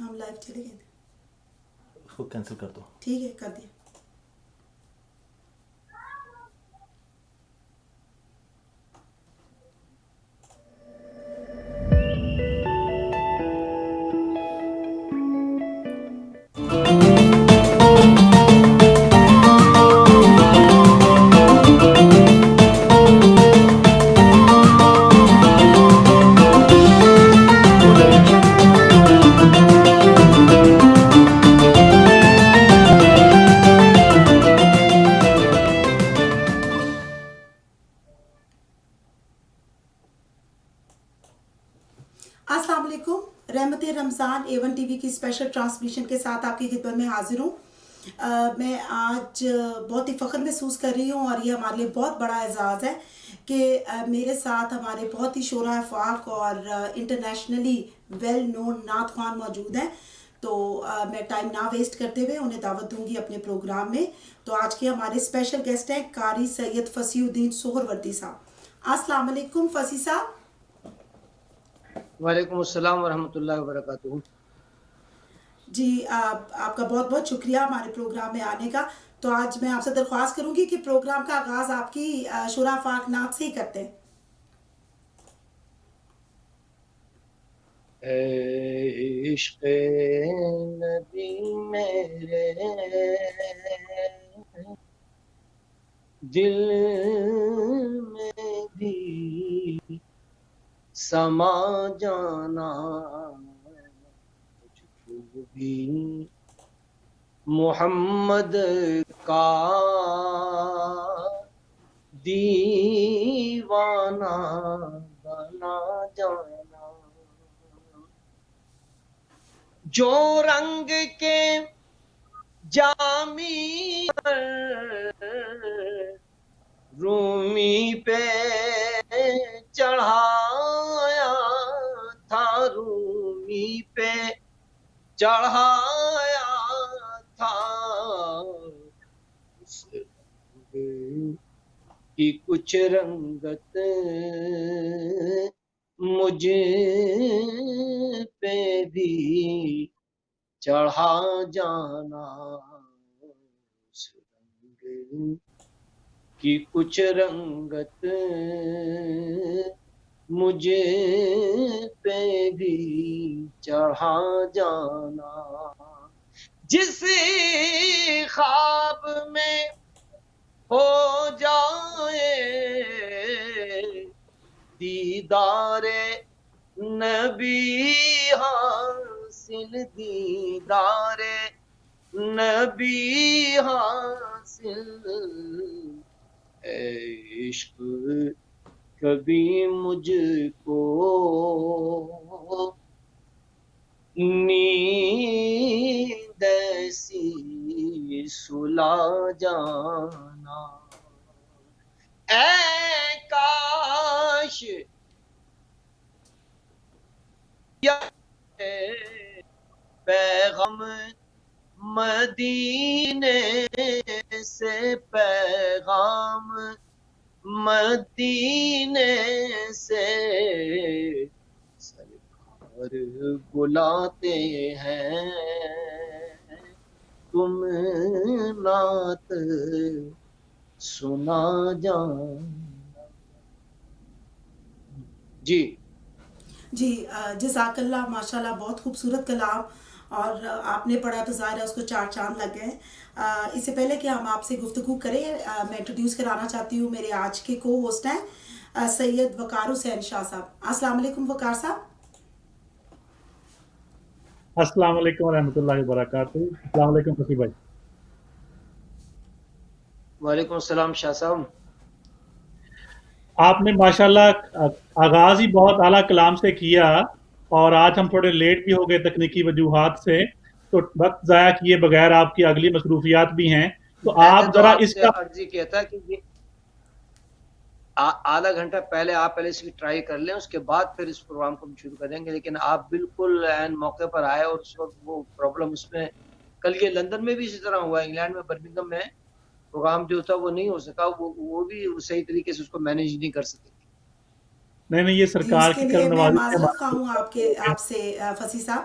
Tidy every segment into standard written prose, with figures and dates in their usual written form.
ہم لائیو چلے گئے تھے. اس کو کینسل کر دو. ٹھیک ہے، کر دیا. السلام علیکم. رحمت رمضان A1 TV کی اسپیشل ٹرانسمیشن کے ساتھ آپ کی خدمت میں حاضر ہوں. میں آج بہت ہی فخر محسوس کر رہی ہوں اور یہ ہمارے لیے بہت بڑا اعزاز ہے کہ میرے ساتھ ہمارے بہت ہی شعراء افاق اور انٹرنیشنلی ویل نون نعت خوان موجود ہیں. تو میں ٹائم نہ ویسٹ کرتے ہوئے انہیں دعوت دوں گی اپنے پروگرام میں. تو آج کے ہمارے اسپیشل گیسٹ ہیں قاری سید فصیح الدین سہروردی صاحب. السلام علیکم فصیح صاحب. وعلیکم السلام ورحمۃ اللہ وبرکاتہ. جی آپ کا بہت بہت شکریہ ہمارے پروگرام میں آنے کا. تو آج میں آپ سے درخواست کروں گی کہ پروگرام کا آغاز آپ کی شعراء افاق نعت سے ہی کرتے ہیں. اے عشق نبی میرے دل میں بھی سما جانا، مجھ کو بھی محمد کا دیوانہ بنا جانا. جو رنگ کے جامی رومی پہ چڑھایا تھا، رومی پہ چڑھایا تھا، اس رنگ کی کچھ رنگت مجھ پہ بھی چڑھا جانا، اس رنگ کی کچھ رنگت مجھ پہ بھی چڑھا جانا. جس خواب میں ہو جائے دیدار نبی حاصل، دیدار نبی حاصل، اے عشق کبھی مجھ کو نیند ایسی سلا جانا. اے کاش یا پیغام مدینے سے، پیغام مدینے سے سرکار بلاتے ہیں، تم نعت سنا جانا. جی جزاک اللہ. ماشاء اللہ بہت خوبصورت کلام، اور آپ نے پڑھا تو ظاہر ہے اس کو چار چاند لگ گئے. اس سے پہلے کہ ہم آپ سے گفتگو کریں، میں انٹروڈیوس کرانا چاہتی ہوں میرے آج کے کو ہوسٹ ہیں سید وقار حسین شاہ صاحب. السلام علیکم وقار صاحب. السلام علیکم ورحمۃ اللہ وبرکاتہ. السلام علیکم فصیح بھائی. وعلیکم السلام شاہ صاحب. آپ نے ماشاءاللہ آغاز ہی بہت اعلیٰ کلام سے کیا، اور آج ہم تھوڑے لیٹ بھی ہو گئے تکنیکی وجوہات سے، تو وقت ضائع کیے بغیر آپ کی اگلی مصروفیات بھی ہیں، تو میں نے آپ تو ذرا آپ اس سے کا عرض ہی کیا تھا کہ یہ آدھا گھنٹہ پہلے آپ پہلے اس کی ٹرائی کر لیں، اس کے بعد پھر اس پروگرام کو ہم شروع کریں گے. لیکن آپ بالکل عین موقع پر آئے، اور اس وقت وہ پرابلم اس میں کل یہ لندن میں بھی اسی طرح ہوا، انگلینڈ میں برمنگھم میں پروگرام جو تھا وہ نہیں ہو سکا، وہ بھی صحیح طریقے سے اس کو مینیج نہیں کر سکے. نہیں یہ جی اس سرکار کے کی لیے کرم میں نوازی سے معذرت خواہ ہوں آپ ہمارے. سے فصیح صاحب.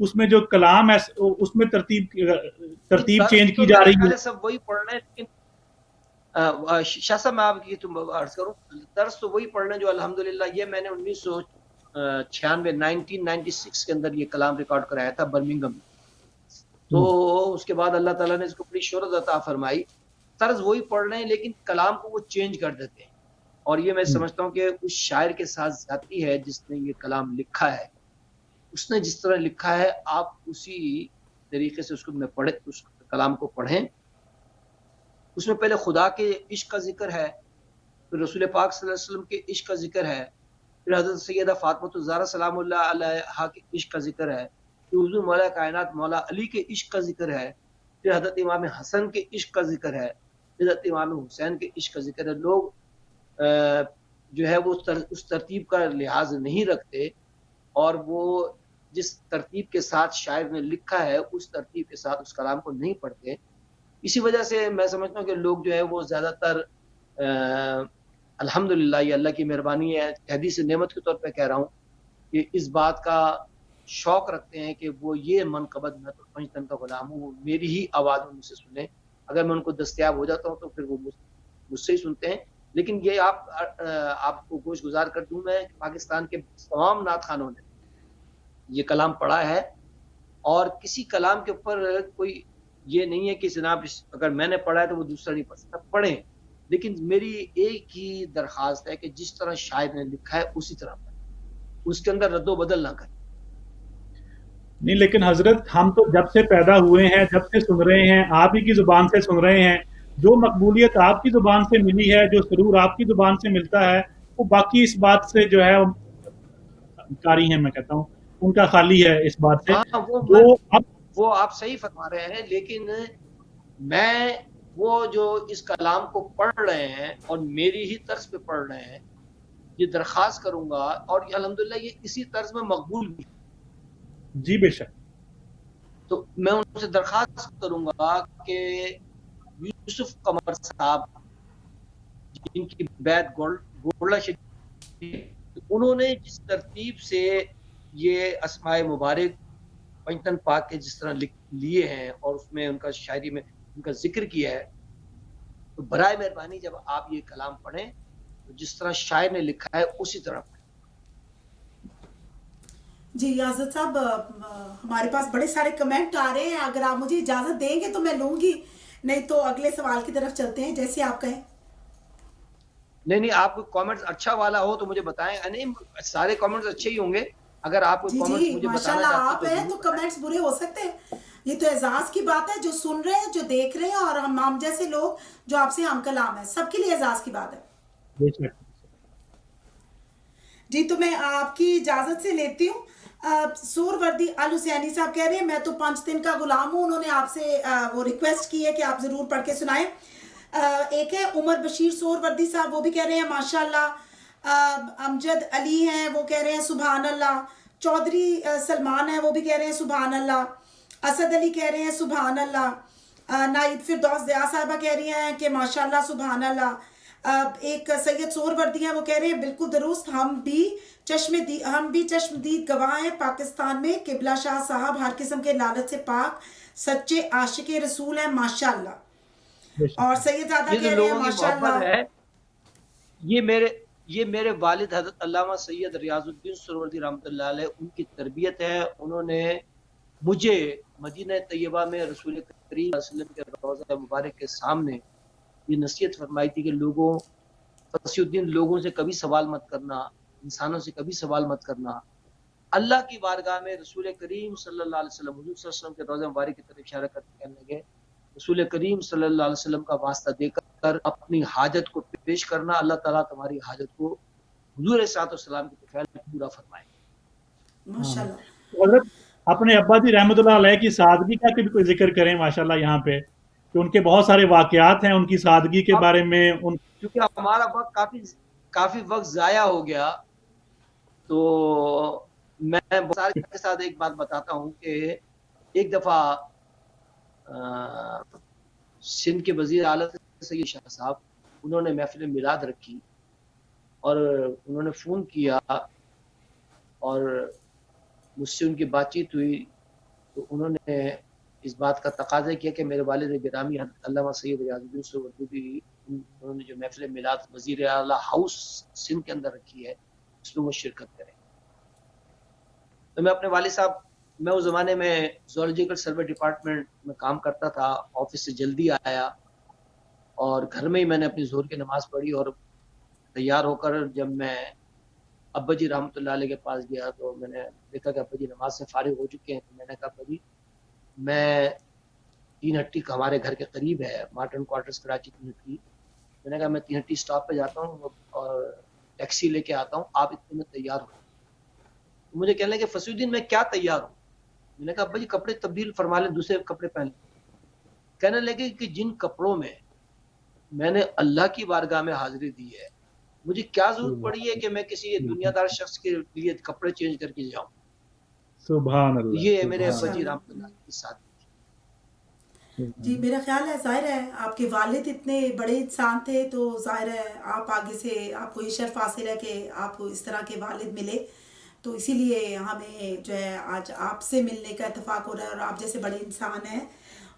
اس میں جو کلام ہے اس میں ترتیب چینج کی تو جا میرے رہی خیال ہے. ہے سب وہی پڑھ رہے ہیں، لیکن شاہ صاحب میں آپ کی تم عرض کروں، درس تو وہی پڑھ رہے ہیں جو الحمدللہ یہ میں نے 1996 کے اندر یہ کلام ریکارڈ کرایا تھا برمنگھم میں. تو اس کے بعد اللہ تعالیٰ نے اس کو بڑی شہرت عطا فرمائی. طرز وہی پڑھ رہے ہیں لیکن کلام کو وہ چینج کر دیتے ہیں، اور یہ میں سمجھتا ہوں کہ اس شاعر کے ساتھ زیادتی ہے جس نے یہ کلام لکھا ہے. اس نے جس طرح لکھا ہے آپ اسی طریقے سے اس کو پڑھیں، اس کلام کو پڑھیں. اس میں پہلے خدا کے عشق کا ذکر ہے، پھر رسول پاک صلی اللہ علیہ وسلم کے عشق کا ذکر ہے، پھر حضرت سیدہ فاطمہ الزہرا سلام اللہ علیہا کے عشق کا ذکر ہے، پھر حضور مولا کائنات مولا علی کے عشق کا ذکر ہے، پھر حضرت امام حسن کے عشق کا ذکر ہے، حضرت امام حسین کے عشق کا ذکر ہے. لوگ جو ہے وہ اس ترتیب کا لحاظ نہیں رکھتے، اور وہ جس ترتیب کے ساتھ شاعر نے لکھا ہے اس ترتیب کے ساتھ اس کلام کو نہیں پڑھتے. اسی وجہ سے میں سمجھتا ہوں کہ لوگ جو ہے وہ زیادہ تر الحمدللہ یہ اللہ کی مہربانی ہے، حدیث نعمت کے طور پہ کہہ رہا ہوں کہ اس بات کا شوق رکھتے ہیں کہ وہ یہ منقبت میں تو پنجتن کا غلام ہوں، وہ میری ہی آواز میں مجھ سے سنیں. اگر میں ان کو دستیاب ہو جاتا ہوں تو پھر وہ مجھ سے ہی سنتے ہیں. لیکن یہ آپ کو گوش گزار کر دوں میں کہ پاکستان کے تمام نعت خانوں نے یہ کلام پڑھا ہے، اور کسی کلام کے اوپر کوئی یہ نہیں ہے کہ جناب اگر میں نے پڑھا ہے تو وہ دوسرا نہیں پڑھ سکتا. پڑھیں، لیکن میری ایک ہی درخواست ہے کہ جس طرح شاعر نے لکھا ہے اسی طرح پڑھیں، اس کے اندر رد و بدل نہ کریں. نہیں لیکن حضرت ہم تو جب سے پیدا ہوئے ہیں، جب سے سن رہے ہیں، آپ ہی کی زبان سے سن رہے ہیں. جو مقبولیت آپ کی زبان سے ملی ہے، جو سرور آپ کی زبان سے ملتا ہے، وہ باقی اس بات سے جو ہے کاری ہیں، میں کہتا ہوں ان کا خالی ہے اس بات سے. ہاں وہ آپ صحیح فرما رہے ہیں، لیکن میں وہ جو اس کلام کو پڑھ رہے ہیں اور میری ہی طرز پہ پڑھ رہے ہیں یہ درخواست کروں گا، اور الحمدللہ یہ اسی طرز میں مقبول بھی. جی بے شک. تو میں ان سے درخواست کروں گا کہ یوسف قمر صاحب جن کی بیعت گولڈا شریف، انہوں نے جس ترتیب سے یہ اسماء مبارک پنجتن پاک کے جس طرح لیے ہیں اور اس میں ان کا شاعری میں ان کا ذکر کیا ہے، تو برائے مہربانی جب آپ یہ کلام پڑھیں تو جس طرح شاعر نے لکھا ہے اسی طرح پڑھیں. جی آزاد صاحب، ہمارے پاس بڑے سارے کمنٹ آ رہے ہیں، اگر آپ مجھے اجازت دیں گے تو میں لوں گی، نہیں تو اگلے سوال کی طرف چلتے ہیں جیسے آپ کہیں. نہیں آپ کو کامنٹس اچھا والا ہو تو مجھے بتائیں. نہیں سارے کامنٹس اچھے ہی ہوں گے، اگر آپ کو جی کامنٹس مجھے بتانا ماشاءاللہ چاہتے آپ ہیں تو کمنٹس برے ہو سکتے ہیں، یہ تو اعزاز کی بات ہے. جو سن رہے ہیں، جو دیکھ رہے ہیں، اور ہم جیسے لوگ جو آپ سے ہم کلام ہیں، سب کے لیے اعزاز کی بات ہے. بے شک. جی تو میں آپ کی اجازت سے لیتی ہوں. سور وردی الحسینی صاحب کہہ رہے ہیں میں تو پنجتن کا غلام ہوں، انہوں نے آپ سے وہ ریکویسٹ کی ہے کہ آپ ضرور پڑھ کے سنائیں. ایک ہے عمر بشیر سور وردی صاحب، وہ بھی کہہ رہے ہیں ماشاءاللہ. امجد علی ہیں، وہ کہہ رہے ہیں سبحان اللہ. چودھری سلمان ہیں، وہ بھی کہہ رہے ہیں سبحان اللہ. اسد علی کہہ رہے ہیں سبحان اللہ. نائب فردوس دیا صاحبہ کہہ رہی ہیں کہ ماشاءاللہ سبحان اللہ. ایک سید سور وردی ہیں، وہ کہہ رہے ہیں بالکل درست، ہم بھی چشمدید گواہ ہیں پاکستان میں قبلہ شاہ صاحب ہر قسم کے لالچ سے پاک سچے عاشق رسول ہیں ماشاءاللہ. اور سید زادہ یہ جو کہہ رہے ہیں لوگوں کی ماشاءاللہ. محبت ہے، یہ میرے والد حضرت علامہ سید ریاض الدین سروردی رحمۃ اللہ علیہ ان کی تربیت ہے. انہوں نے مجھے مدینہ طیبہ میں رسول کریم صلی اللہ علیہ وسلم کے روضہ مبارک کے سامنے یہ نصیحت فرمائی تھی کہ فصیح الدین لوگوں سے کبھی سوال مت کرنا، انسانوں سے کبھی سوال مت کرنا. اللہ کی بارگاہ میں رسول کریم صلی اللہ علیہ وسلم حضور صلی اللہ علیہ وسلم کے روضہ مبارک کی طرف اشارہ کرتے کہنے لگے رسول کریم صلی اللہ علیہ وسلم کا واسطہ دے کر اپنی حاجت کو پیش کرنا، اللہ تعالیٰ تمہاری حاجت کو حضور صلی اللہ علیہ وسلم کے فعل پورا فرمائے. ماشاءاللہ. حضرت اپنے ابا جی رحمۃ اللہ علیہ کی سادگی کا بھی کوئی ذکر کریں ماشاءاللہ یہاں پہ، کہ ان کے بہت سارے واقعات ہیں ان کی سادگی کے بارے میں. کیونکہ ہمارا وقت کافی وقت ضائع ہو گیا، تو میں بسار کے ساتھ ایک بات بتاتا ہوں کہ ایک دفعہ سندھ کے وزیر اعلیٰ سید شاہ صاحب انہوں نے محفل میلاد رکھی اور انہوں نے فون کیا اور مجھ سے ان کی بات چیت ہوئی. تو انہوں نے اس بات کا تقاضا کیا کہ میرے والد گرامی حضرت علامہ سید ریاض الدین سہروردی، انہوں نے جو محفل میلاد وزیر اعلیٰ ہاؤس سندھ کے اندر رکھی ہے اس میں وہ شرکت کریں. تو میں اپنے والد صاحب، میں اس زمانے میں زولوجیکل سروے ڈپارٹمنٹ میں کام کرتا تھا، آفس سے جلدی آیا اور گھر میں ہی میں نے اپنی ظہر کی نماز پڑھی اور تیار ہو کر جب میں ابا جی رحمۃ اللہ علیہ کے پاس گیا تو میں نے دیکھا کہ ابا جی نماز سے فارغ ہو چکے ہیں. تو میں نے کہا ابا جی میں 3 ہٹی ہمارے گھر کے قریب ہے مارٹن کوارٹرز کراچی 3 ہٹی، میں نے کہا میں 3 ہٹی اسٹاپ پہ جاتا ہوں اور ٹیکسی لے کے آتا ہوں، آپ اتنے میں تیار ہو. مجھے کہنے لگے فصیح الدین میں کیا تیار ہوں؟ میں نے کہا ابا جی کپڑے تبدیل فرما لیں، دوسرے کپڑے پہن لیں. کہنے لگے کہ جن کپڑوں میں میں نے اللہ کی بارگاہ میں حاضری دی ہے مجھے کیا ضرورت پڑی ہے کہ میں کسی دنیا دار شخص کے لیے کپڑے چینج کر کے جاؤں. سبحان اللہ. یہ میرے ابا جی رحمۃ اللہ کے ساتھ. جی میرا خیال ہے ظاہر ہے آپ کے والد اتنے بڑے انسان تھے تو ظاہر ہے آپ آگے سے آپ کو یہ شرف حاصل ہے کہ آپ کو اس طرح کے والد ملے، تو اسی لیے ہمیں جو ہے آج آپ سے ملنے کا اتفاق ہو رہا ہے اور آپ جیسے بڑے انسان ہیں.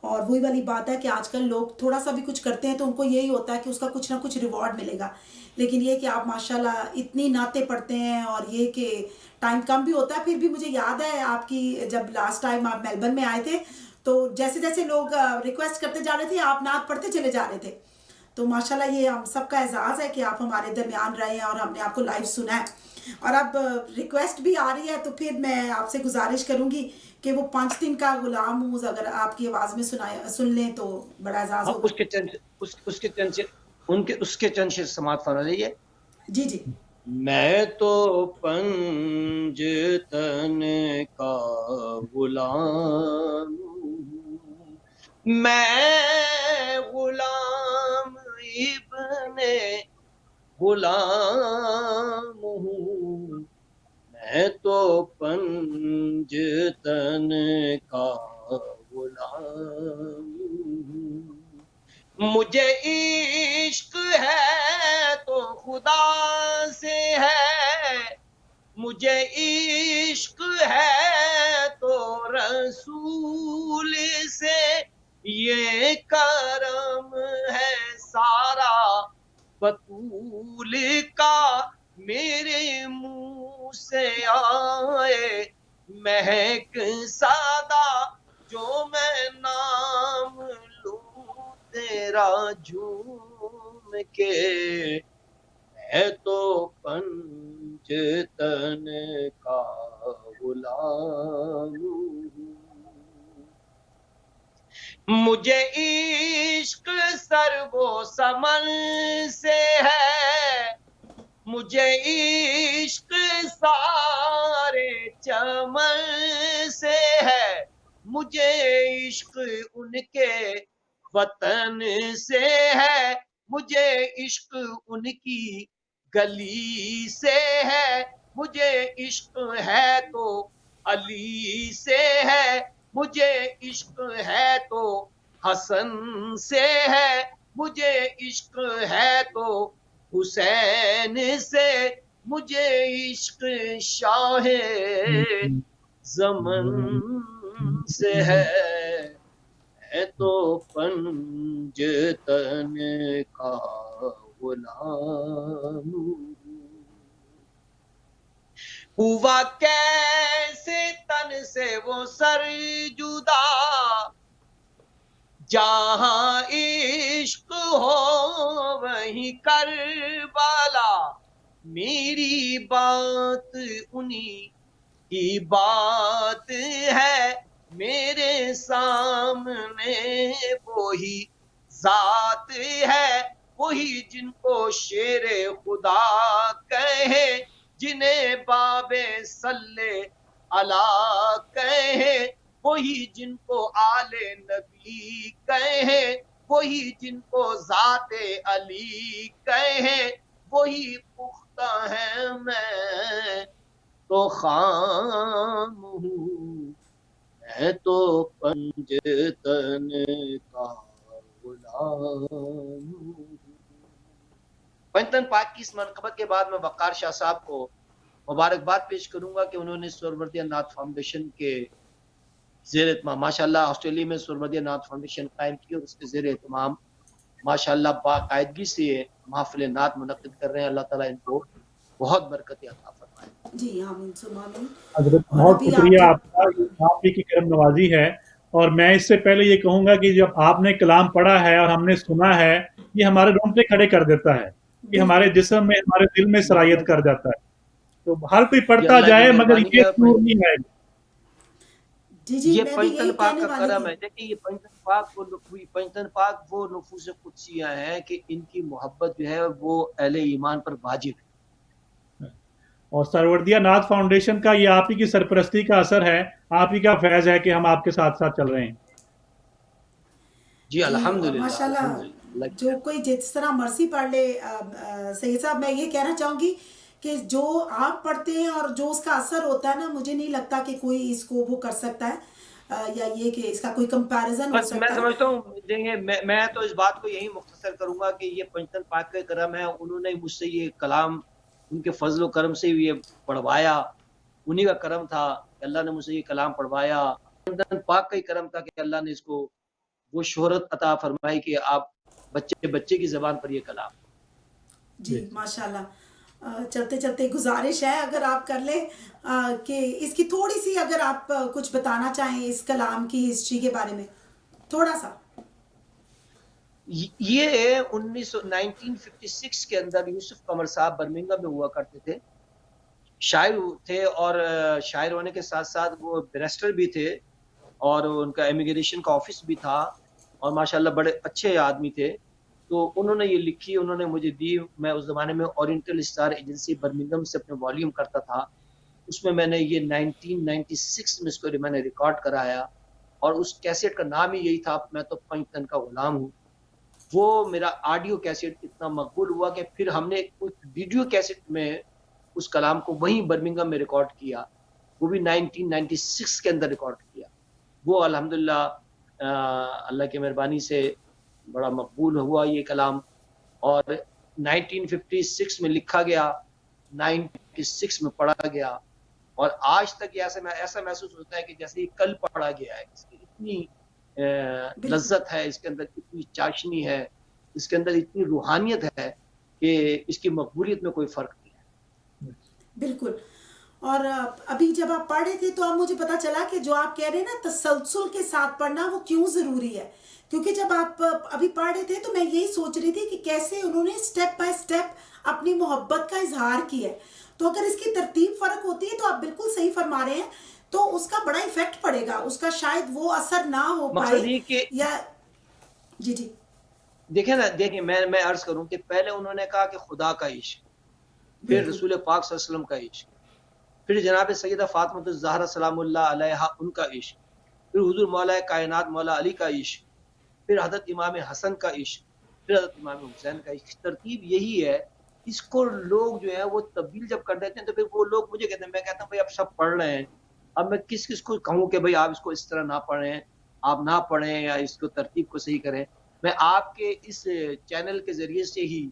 اور وہی والی بات ہے کہ آج کل لوگ تھوڑا سا بھی کچھ کرتے ہیں تو ان کو یہی ہوتا ہے کہ اس کا کچھ نہ کچھ ریوارڈ ملے گا، لیکن یہ کہ آپ ماشاءاللہ اتنی نعتیں پڑھتے ہیں اور یہ کہ ٹائم کم بھی ہوتا ہے. پھر بھی مجھے یاد ہے آپ کی جب لاسٹ ٹائم آپ میلبرن میں آئے تھے تو جیسے جیسے لوگ ریکویسٹ کرتے جا رہے تھے آپ نعت پڑھتے چلے جا رہے تھے. تو ماشاءاللہ یہ ہم سب کا اعزاز ہے کہ آپ ہمارے درمیان رہے ہیں اور ہم نے آپ کو لائیو سنا ہے. اور اب ریکویسٹ بھی آ رہی ہے تو پھر میں آپ سے گزارش کروں گی کہ وہ 5 دن کا غلام ہوں اگر آپ کی آواز میں سن لیں تو بڑا اعزاز ہوگا. اس کے چند شعر سماعت فرما لیجیے. جی جی. میں تو پنج تن کا غلام ہوں، میں غلام ابن غلام ہوں، میں تو پنج تن کا غلام ہوں. مجھے عشق ہے تو خدا سے ہے، مجھے عشق ہے تو رسول سے، یہ کرم ہے سارا بطول کا میرے منہ سے آئے مہک سادہ جو میں نام لوں تیرا جھوم کے. میں تو پنج تن کا غلام ہوں، مجھے عشق سر و سمن سے ہے، مجھے عشق سارے چمن سے ہے، مجھے عشق ان کے وطن سے ہے، مجھے عشق ان کی گلی سے ہے، مجھے عشق ہے تو علی سے ہے، مجھے عشق ہے تو حسن سے ہے، مجھے عشق ہے تو حسین سے، مجھے عشق شاہ زمن سے ہے. میں تو پنج تن کا غلام ہوں. ہوا کیسے تن سے وہ سر جدا، جہاں عشق ہو وہیں کربلا، میری بات انہی کی بات ہے، میرے سامنے وہی ذات ہے، وہی جن کو شیر خدا کہے، جنہیں باب صلی اللہ کہے، وہی جن کو آل نبی کہے، وہی جن کو ذات علی کہے، وہی پختہ ہے میں تو خام ہوں، میں تو پنج تن کا غلام ہوں. پنجتن پاک کی اس منقبت کے بعد میں وقار شاہ صاحب کو مبارکباد پیش کروں گا کہ انہوں نے سہروردیہ نعت فاؤنڈیشن کے زیر اہتمام ماشاءاللہ آسٹریلیا میں سرمدیہ نعت فاؤنڈیشن قائم کی اور اس کے زیر اہتمام ماشاءاللہ باقاعدگی سے محافل نعت منعقد کر رہے ہیں. اللہ تعالیٰ ان کو بہت برکت عطا فرمائے. جی آمین ثم آمین. حضرت اور بہت ابھی شکریہ آپ آپ کا، یہ آپ ہی کی کرم نوازی ہے. اور میں اس سے پہلے یہ کہوں گا کہ جب آپ نے کلام پڑھا ہے اور ہم نے سنا ہے، یہ ہمارے رونگٹے کھڑے کر دیتا ہے، یہ ہمارے بالکل جسم میں، ہمارے دل میں سرایت کر جاتا ہے. تو ہر کوئی یہ پڑھتا اللہ کی جائے مگر مہربانی یہ ہے. نور نہیں آئے گا. جی جی یہ میں بھی پنجتن یہی پاک کہنے کا والی کرم تھی. ہے. دیکھیے یہ پنجتن پاک وہ نفوس قدسیہ ہیں کہ ان کی محبت جو ہے وہ اہل ایمان پر واجب ہے. اور سروردیہ نعت فاؤنڈیشن کا یہ آپ ہی کی سرپرستی کا اثر ہے، آپ ہی کا فیض ہے کہ ہم آپ کے ساتھ ساتھ چل رہے ہیں. جی جی اور الحمدللہ ماشاءاللہ الحمدللہ اللہ کی جو مہربانی. کوئی جس طرح مرضی پڑھ لے سید صاحب، میں یہ کہنا چاہوں گی کہ جو آپ پڑھتے ہیں اور جو اس کا اثر ہوتا ہے نا، مجھے نہیں لگتا کہ کوئی اس کو وہ کر سکتا ہے یا یہ کہ اس کا کوئی کمپیریزن ہو بس میں سکتا ہے. سمجھتا ہوں دیکھیں میں تو اس بات کو یہی مختصر کروں گا کہ یہ پنجتن پاک کا کرم ہے. انہوں نے مجھ سے یہ کلام ان کے فضل و کرم سے یہ پڑھوایا. انہی کا کرم تھا کہ اللہ نے مجھ سے یہ کلام پڑھوایا. پنجتن پاک کا ہی کرم تھا کہ اللہ نے اس کو وہ شہرت عطا فرمائی کہ آپ بچے کی زبان پر یہ کلام. جی ماشاءاللہ. چلتے چلتے گزارش ہے اگر آپ کر لیں کہ اس کی تھوڑی سی اگر آپ کچھ بتانا چاہیں اس کلام کی ہسٹری کے بارے میں تھوڑا سا. یہ 1956 کے اندر یوسف قمر صاحب برمنگھم میں ہوا کرتے تھے. شاعر تھے اور شاعر ہونے کے ساتھ ساتھ وہ بیرسٹر بھی تھے اور ان کا امیگریشن کا آفس بھی تھا اور ماشاءاللہ بڑے اچھے آدمی تھے. تو انہوں نے یہ لکھی، انہوں نے مجھے دی. میں اس زمانے میں اورینٹل اسٹار ایجنسی برمنگھم سے اپنے والیوم کرتا تھا. اس میں نے یہ 1996 میں اس کو میں نے ریکارڈ کرایا اور اس کیسٹ کا نام ہی یہی تھا، میں تو پنجتن کا غلام ہوں. وہ میرا آڈیو کیسٹ اتنا مقبول ہوا کہ پھر ہم نے ویڈیو کیسٹ میں اس کلام کو وہیں برمنگھم میں ریکارڈ کیا. وہ بھی 1996 کے اندر ریکارڈ کیا. وہ الحمدللہ اللہ کی مہربانی سے بڑا مقبول ہوا یہ کلام اور 1956 میں لکھا گیا، 96 میں پڑھا گیا اور آج تک ایسا محسوس ہوتا ہے کہ جیسے یہ کل پڑھا گیا ہے. اس کی اتنی لذت ہے، اس کے اندر اتنی چاشنی ہے، اس کے اندر اتنی روحانیت ہے کہ اس کی مقبولیت میں کوئی فرق نہیں ہے. بالکل. اور ابھی جب آپ پڑھ رہے تھے تو اب مجھے پتا چلا کہ جو آپ کہہ رہے ہیں نا تسلسل کے ساتھ پڑھنا وہ کیوں ضروری ہے. کیونکہ جب آپ ابھی پڑھ رہے تھے تو میں یہی سوچ رہی تھی کہ کیسے انہوں نے سٹیپ بائی سٹیپ اپنی محبت کا اظہار کیا ہے. تو اگر اس کی ترتیب فرق ہوتی ہے تو آپ بالکل صحیح فرما رہے ہیں، تو اس کا بڑا ایفیکٹ پڑے گا، اس کا شاید وہ اثر نہ ہو پائے. مقصد یہ کہ یا جی جی دیکھیں میں عرض کروں کہ پہلے انہوں نے کہا کہ خدا کا عشق، پھر بالکل رسول پاک صلی اللہ علیہ وسلم کا عشق، پھر جناب سیدہ فاطمہ الزہرا سلام اللہ علیہا ان کا عشق، پھر حضور مولا کائنات مولا علی کا عشق، پھر حضرت امام حسن کا عشق، پھر حضرت امام حسین کا عشق. ترتیب یہی ہے. اس کو لوگ جو ہے وہ تبدیل جب کر دیتے ہیں تو پھر وہ لوگ مجھے کہتے ہیں، میں کہتا ہوں بھائی اب سب پڑھ رہے ہیں، اب میں کس کو کہوں کہ بھائی آپ اس کو اس طرح نہ پڑھیں، آپ نہ پڑھیں یا اس کو ترتیب کو صحیح کریں. میں آپ کے اس چینل کے ذریعے سے ہی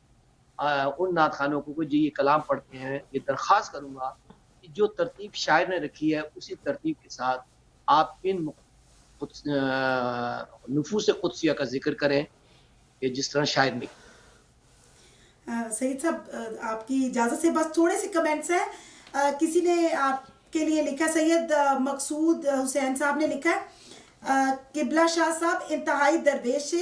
ان نعت خانوں کو جو یہ کلام پڑھتے ہیں یہ درخواست کروں گا کہ جو ترتیب شاعر نے رکھی ہے اسی ترتیب کے ساتھ آپ ان نفوس قدسیہ کا ذکر کریں کہ جس طرح شاعر نے. سید صاحب آپ کی اجازت سے بس تھوڑے سے کمنٹس ہیں. کسی نے آپ کے لیے لکھا، سید مقصود حسین صاحب نے لکھا ہے، قبلہ شاہ صاحب انتہائی درویش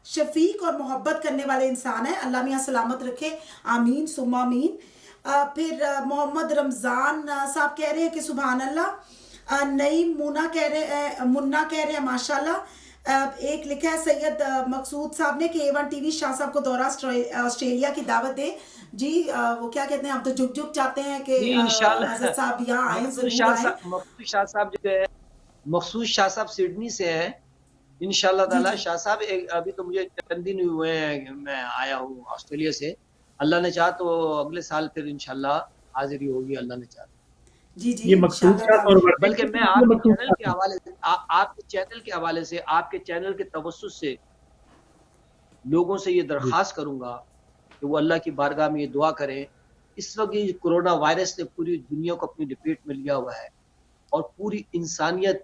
شفیق اور محبت کرنے والے انسان ہیں، اللہ میاں سلامت رکھے، آمین ثم آمین. پھر محمد رمضان صاحب کہہ رہے ہیں کہ سبحان اللہ. نعیم منا کہہ رہے ہیں ماشاء اللہ. ایک لکھا ہے سید مقصود صاحب نے کہ ایون ٹی وی شاہ صاحب کو دورہ آسٹریلیا کی دعوت دے. جی وہ کیا کہتے ہیں، ہم تو جھک چاہتے ہیں کہ انشاءاللہ حضرت صاحب یہاں آئیں، ضرور آئیں. مقصود شاہ صاحب جو ہے، مقصود شاہ صاحب سڈنی سے ہیں. انشاءاللہ تعالی شاہ صاحب ابھی تو مجھے چند دن ہوئے ہیں کہ میں آیا ہوں آسٹریلیا سے. اللہ نے چاہا تو اگلے سال پھر انشاءاللہ حاضری ہوگی، اللہ نے چاہا. جی یہ مقصود بلکہ میں آپ کے چینل کے حوالے سے آپ کے چینل کے توسط سے لوگوں سے یہ درخواست کروں گا کہ وہ اللہ کی بارگاہ میں یہ دعا کریں. اس وقت یہ کورونا وائرس نے پوری دنیا کو اپنی لپیٹ میں لیا ہوا ہے اور پوری انسانیت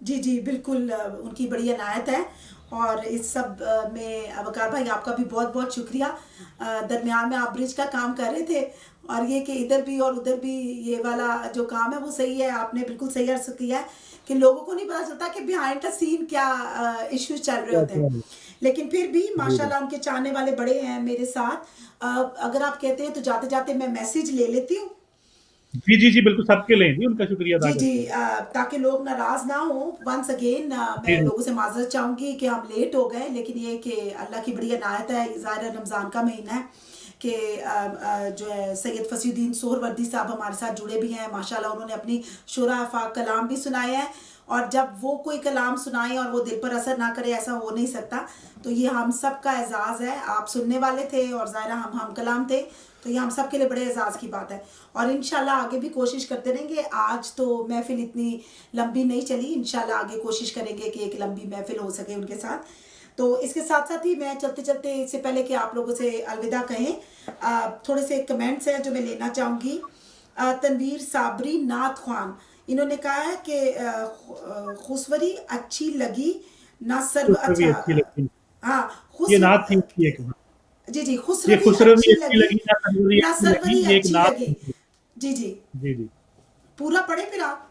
جی جی بالکل، ان کی بڑی عنایت ہے، اور اس سب میں وقار بھائی آپ کا بھی بہت بہت شکریہ۔ درمیان میں آپ برج کا کام کر رہے تھے، اور یہ کہ ادھر بھی اور ادھر بھی یہ والا جو کام ہے وہ صحیح ہے، آپ نے بالکل صحیح عرض کیا ہے کہ لوگوں کو نہیں پتا چلتا کہ بیہائنڈ دا سین کیا ایشوز چل رہے کیا ہوتے ہیں، کیا ہے؟ لیکن پھر بھی جی ماشاء جی اللہ ان کے چاہنے والے بڑے ہیں میرے ساتھ۔ اگر آپ کہتے ہیں تو جاتے جاتے میں میسیج لے لیتی ہوں۔ جی جی جی بالکل سب کے لیں جی، ان کا شکریہ ادا جی جی، کرتے ہیں۔ تاکہ لوگ ناراض نہ ہوں، ونس اگین جی میں جی لوگوں سے معذرت چاہوں گی کہ ہم لیٹ ہو گئے، لیکن یہ کہ اللہ کی بڑی عنایت ہے، ظاہر ہے رمضان کا مہینہ ہے کہ جو ہے سید فصیح الدین سہروردی صاحب ہمارے ساتھ جڑے بھی ہیں ماشاءاللہ، انہوں نے اپنی شعراء افاق کلام بھی سنائے ہیں، اور جب وہ کوئی کلام سنائیں اور وہ دل پر اثر نہ کرے ایسا ہو نہیں سکتا، تو یہ ہم سب کا اعزاز ہے، آپ سننے والے تھے اور ظاہرہ ہم کلام تھے، تو یہ ہم سب کے لیے بڑے اعزاز کی بات ہے، اور انشاءاللہ آگے بھی کوشش کرتے رہیں گے۔ آج تو محفل اتنی لمبی نہیں چلی، انشاءاللہ آگے کوشش کریں گے کہ ایک لمبی محفل ہو سکے ان کے ساتھ۔ تو اس کے ساتھ ساتھ ہی میں چلتے چلتے اس سے پہلے کہ آپ لوگوں سے الوداع کہیں، تھوڑے سے کمنٹس ہیں جو میں لینا چاہوں گی۔ تنویر صابری نعت خوان، انہوں نے کہا ہے کہ خسوری اچھی لگی نہ سرو، خسروی اچھا اچھی لگی، ہاں یہ خسرو، نعت تھی اس کی ایک، جی جی، یہ خسروی خسروی اچھی اچھی لگی لگی نہ سروری نہ اچھی لگی، سروری یہ ایک اچھی نعت لگی، تھی۔ جی جی، جی جی، پورا پڑھیں پھر آپ۔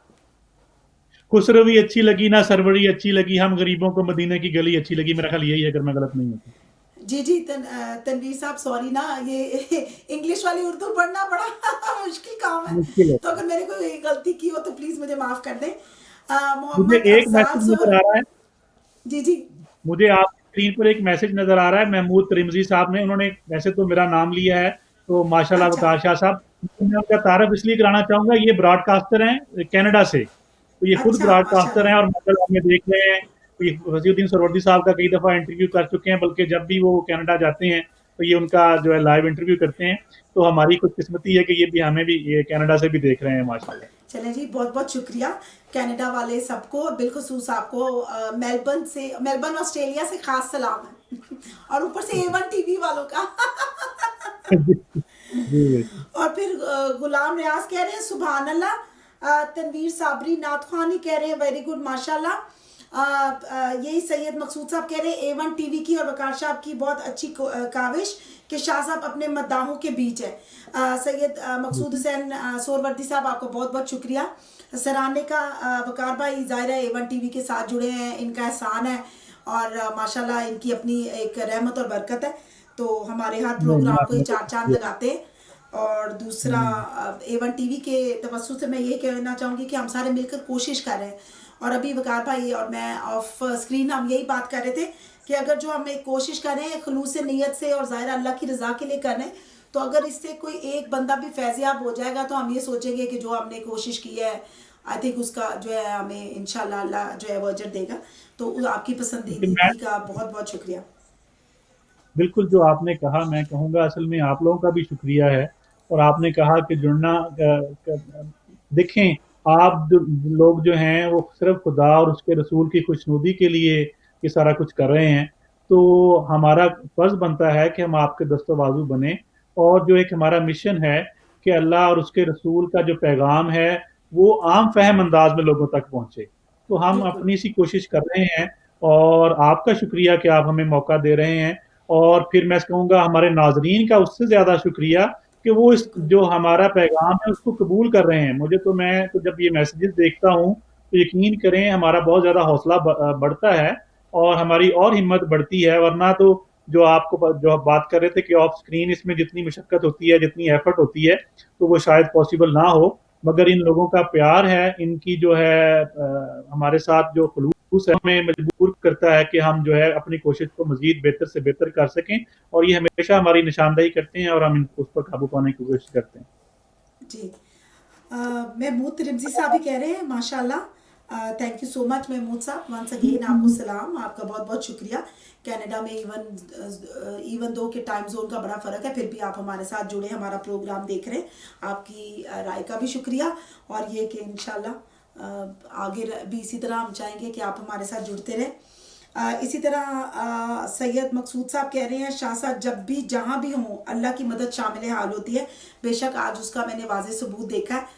خسروی اچھی لگی نہ سروری اچھی لگی، ہم غریبوں کو مدینے کی گلی اچھی لگی، میرا خیال یہی ہے اگر میں غلط نہیں ہوں۔ جی جی، تنویر صاحب سوری نا، یہ انگلش والی اردو پڑھنا بڑا مشکل کام ہے، مشکل ہے، تو اگر میں نے کوئی غلطی کی ہو تو پلیز مجھے معاف کر دیں۔ مجھے محمد ایک افضال میسج سہر، نظر آ رہا ہے، جی جی، مجھے آپ کی اسکرین پر ایک میسج نظر آ رہا ہے محمود ترمزی صاحب نے، انہوں نے ویسے تو میرا نام لیا ہے، تو ماشاءاللہ اچھا وقار شاہ صاحب، میں ان کا تعارف اس لیے کرانا چاہوں گا، یہ براڈ کاسٹر ہیں کینیڈا سے، تو یہ خود اچھا، براڈ ماشاء کاسٹر ہیں، اور اللہ، ماشاءاللہ ہمیں دیکھ رہے ہیں، یہ وسیع الدین سروردی صاحب کا کئی دفعہ انٹرویو کر چکے ہیں، بلکہ جب بھی وہ کینیڈا جاتے ہیں تو یہ ان کا جو ہے لائیو انٹرویو کرتے ہیں، تو ہماری خوش قسمتی ہے کہ یہ بھی ہمیں بھی یہ کینیڈا سے بھی دیکھ رہے ہیں ماشاءاللہ۔ چلیں جی، بہت بہت شکریہ کینیڈا والے سب کو، اور بالخصوص آپ کو میلبرن آسٹریلیا سے خاص سلام ہے، اور اوپر سے A1 ٹی وی والوں کا جی اور پھر غلام ریاض کہہ رہے ہیں سبحان اللہ، تنویر صابری نعت خوانی کہہ رہے ہیں ویری گڈ ماشاء اللہ، یہی سید مقصود صاحب کہہ رہے ہیں A1 ٹی وی کی اور وقار صاحب کی بہت اچھی کاوش کہ شاہ صاحب اپنے مداحوں کے بیچ ہے۔ سید مقصود حسین سہروردی صاحب آپ کو بہت بہت شکریہ سراہنے کا۔ وقار بھائی ظاہر ہے A1 ٹی وی کے ساتھ جڑے ہیں، ان کا احسان ہے، اور ماشاءاللہ ان کی اپنی ایک رحمت اور برکت ہے، تو ہمارے ہر نہیں پروگرام کو یہ آپ چار چاند نے لگاتے ہیں۔ اور دوسرا A1 ٹی وی کے توسط سے میں یہ کہنا چاہوں گی کہ ہم سارے مل کر کوشش کر رہے ہیں، اور ابھی وقار بھائی اور میں آف اسکرین ہم یہی بات کر رہے تھے کہ اگر جو ہم ایک کوشش کر رہے ہیں خلوص نیت سے اور ظاہر اللہ کی رضا کے لیے کر رہے ہیں، تو اگر اس سے کوئی ایک بندہ بھی فیضیاب ہو جائے گا تو ہم یہ سوچیں گے کہ جو ہم نے کوشش کی ہے آئی تھنک اس کا جو ہے ہمیں انشاءاللہ اللہ جو ہے وہ اجر دے گا، تو آپ کی لیکن میں پسندیدگی کا بہت بہت شکریہ۔ بالکل جو آپ نے کہا میں کہوں گا اصل میں آپ لوگوں کا بھی شکریہ ہے، اور آپ نے کہا کہ جڑنا دیکھیں آپ لوگ جو ہیں وہ صرف خدا اور اس کے رسول کی خوشنودی کے لیے یہ سارا کچھ کر رہے ہیں، تو ہمارا فرض بنتا ہے کہ ہم آپ کے دست و بازو بنیں، اور جو ایک ہمارا مشن ہے کہ اللہ اور اس کے رسول کا جو پیغام ہے وہ عام فہم انداز میں لوگوں تک پہنچے، تو ہم بالکل، اپنی سی کوشش کر رہے ہیں، اور آپ کا شکریہ کہ آپ ہمیں موقع دے رہے ہیں، اور پھر میں کہوں گا ہمارے ناظرین کا اس سے زیادہ شکریہ کہ وہ اس بالکل، جو ہمارا پیغام ہے اس کو قبول کر رہے ہیں۔ مجھے تو میں تو جب یہ میسیجز دیکھتا ہوں تو یقین کریں ہمارا بہت زیادہ حوصلہ بڑھتا ہے، اور ہماری اور ہمت بڑھتی ہے، ورنہ تو جو آپ کو جو آپ بات کر رہے تھے کہ آف اسکرین اس میں جتنی مشقت ہوتی ہے جتنی ایفرٹ ہوتی ہے تو وہ شاید پاسبل نہ ہو، مگر ان لوگوں کا پیار ہے، ان کی جو ہے ہمارے ساتھ جو خلوص ہے ہمیں مجبور کرتا ہے کہ ہم جو ہے اپنی کوشش کو مزید بہتر سے بہتر کر سکیں، اور یہ ہمیشہ ہماری نشاندہی کرتے ہیں اور ہم اس پر قابو پانے کی کوشش کرتے ہیں۔ جی، محمود رمزی صاحب بھی کہہ رہے ہیں ماشاء اللہ، تھینک یو سو مچ محمود صاحب، ونس اگین آپ کو سلام، آپ کا بہت بہت شکریہ۔ کینیڈا میں ایون دو کہ ٹائم زون کا بڑا فرق ہے، پھر بھی آپ ہمارے ساتھ جڑے ہمارا پروگرام دیکھ رہے ہیں، آپ کی رائے کا بھی شکریہ، اور یہ کہ انشاءاللہ آگے بھی اسی طرح ہم چاہیں گے کہ آپ ہمارے ساتھ جڑتے رہیں۔ اسی طرح سید مقصود صاحب کہہ رہے ہیں شاہ صاحب جب بھی جہاں بھی ہوں اللہ کی مدد شامل حال ہوتی ہے، بے شک آج اس کا میں نے واضح ثبوت دیکھا ہے